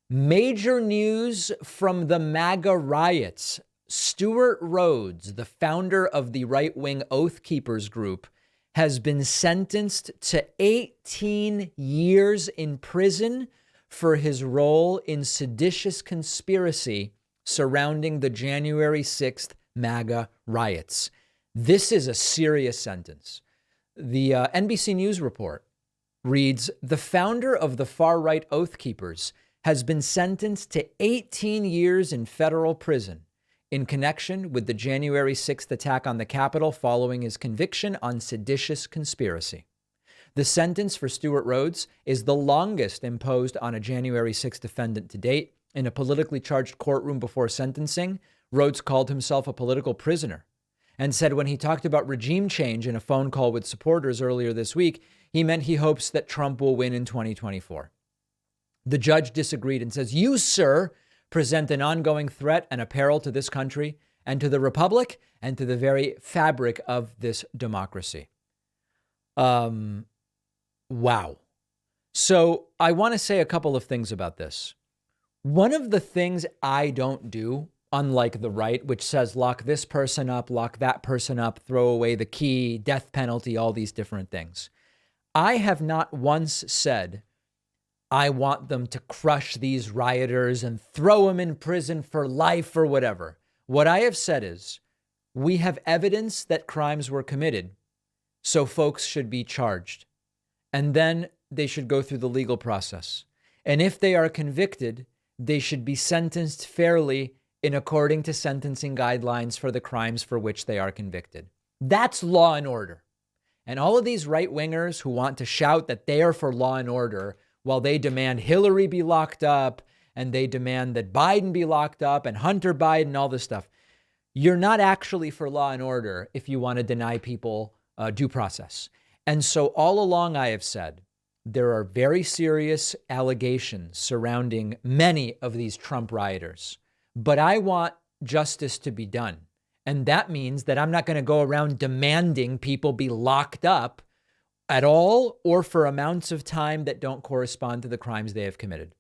Major news from the MAGA riots. Stewart Rhodes, the founder of the right-wing Oath Keepers group, has been sentenced to 18 years in prison for his role in seditious conspiracy surrounding the January 6th MAGA riots. This is a serious sentence. The NBC News report reads, the founder of the far-right Oath Keepers has been sentenced to 18 years in federal prison in connection with the January 6th attack on the Capitol following his conviction on seditious conspiracy. The sentence for Stewart Rhodes is the longest imposed on a January 6th defendant to date. In a politically charged courtroom before sentencing, Rhodes called himself a political prisoner and said when he talked about regime change in a phone call with supporters earlier this week, he meant he hopes that Trump will win in 2024. The judge disagreed and says, you, sir, present an ongoing threat and a peril to this country and to the republic and to the very fabric of this democracy. Wow. So I want to say a couple of things about this. One of the things I don't do, unlike the right, which says lock this person up, lock that person up, throw away the key, death penalty, all these different things. I have not once said, I want them to crush these rioters and throw them in prison for life or whatever. What I have said is we have evidence that crimes were committed, so folks should be charged. And then they should go through the legal process. And if they are convicted, they should be sentenced fairly in according to sentencing guidelines for the crimes for which they are convicted. That's law and order. And all of these right-wingers who want to shout that they are for law and order while they demand Hillary be locked up and they demand that Biden be locked up and Hunter Biden, all this stuff. You're not actually for law and order if you want to deny people due process. And so all along I have said there are very serious allegations surrounding many of these Trump rioters, but I want justice to be done. And that means that I'm not going to go around demanding people be locked up at all or for amounts of time that don't correspond to the crimes they have committed.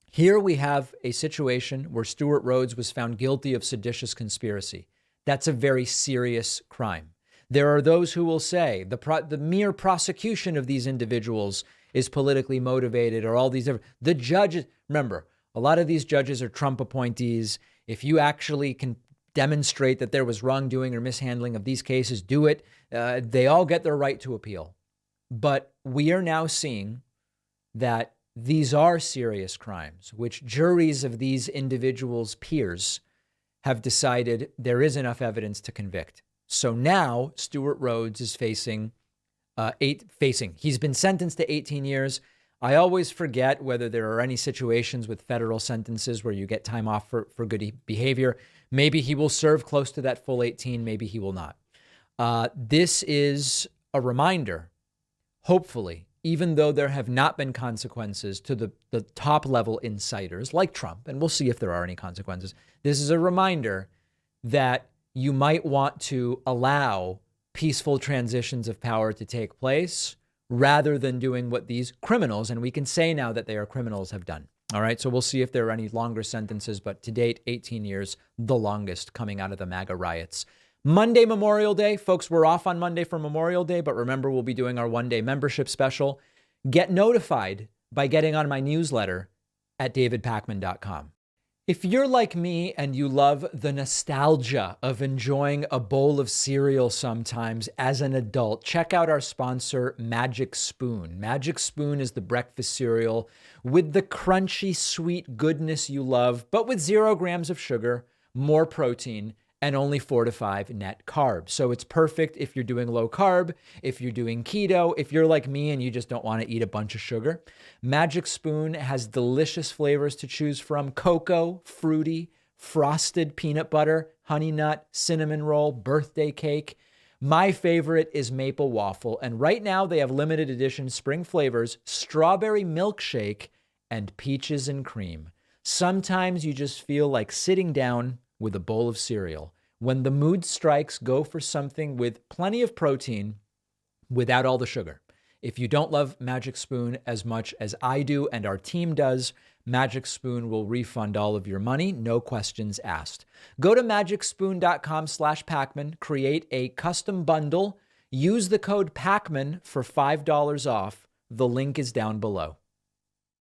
Here we have a situation where Stewart Rhodes was found guilty of seditious conspiracy. That's a very serious crime. There are those who will say the mere prosecution of these individuals is politically motivated or all these different. The judges, remember, a lot of these judges are Trump appointees. If you actually can demonstrate that there was wrongdoing or mishandling of these cases, do it. They all get their right to appeal. But we are now seeing that these are serious crimes, which juries of these individuals' peers have decided there is enough evidence to convict. So now Stewart Rhodes is facing, he's been sentenced to 18 years. I always forget whether there are any situations with federal sentences where you get time off for good behavior. Maybe he will serve close to that full 18. Maybe he will not. This is a reminder, hopefully, even though there have not been consequences to the top level insiders like Trump, and we'll see if there are any consequences. This is a reminder that you might want to allow peaceful transitions of power to take place rather than doing what these criminals, and we can say now that they are criminals, have done. All right, so we'll see if there are any longer sentences, but to date, 18 years, the longest coming out of the MAGA riots. Monday, Memorial Day. Folks, we're off on Monday for Memorial Day, but remember, we'll be doing our one-day membership special. Get notified by getting on my newsletter at davidpakman.com. If you're like me and you love the nostalgia of enjoying a bowl of cereal sometimes as an adult, check out our sponsor, Magic Spoon. Magic Spoon is the breakfast cereal with the crunchy, sweet goodness you love, but with 0 grams of sugar, more protein, and only 4 to 5 net carbs. So it's perfect if you're doing low carb, if you're doing keto, if you're like me and you just don't want to eat a bunch of sugar. Magic Spoon has delicious flavors to choose from: cocoa, fruity, frosted peanut butter, honey nut, cinnamon roll, birthday cake. My favorite is maple waffle. And right now they have limited edition spring flavors, strawberry milkshake, and peaches and cream. Sometimes you just feel like sitting down with a bowl of cereal. When the mood strikes, go for something with plenty of protein without all the sugar. If you don't love Magic Spoon as much as I do and our team does, Magic Spoon will refund all of your money, no questions asked. Go to magicspoon.com/Pacman, create a custom bundle, use the code Pacman for $5 off. The link is down below.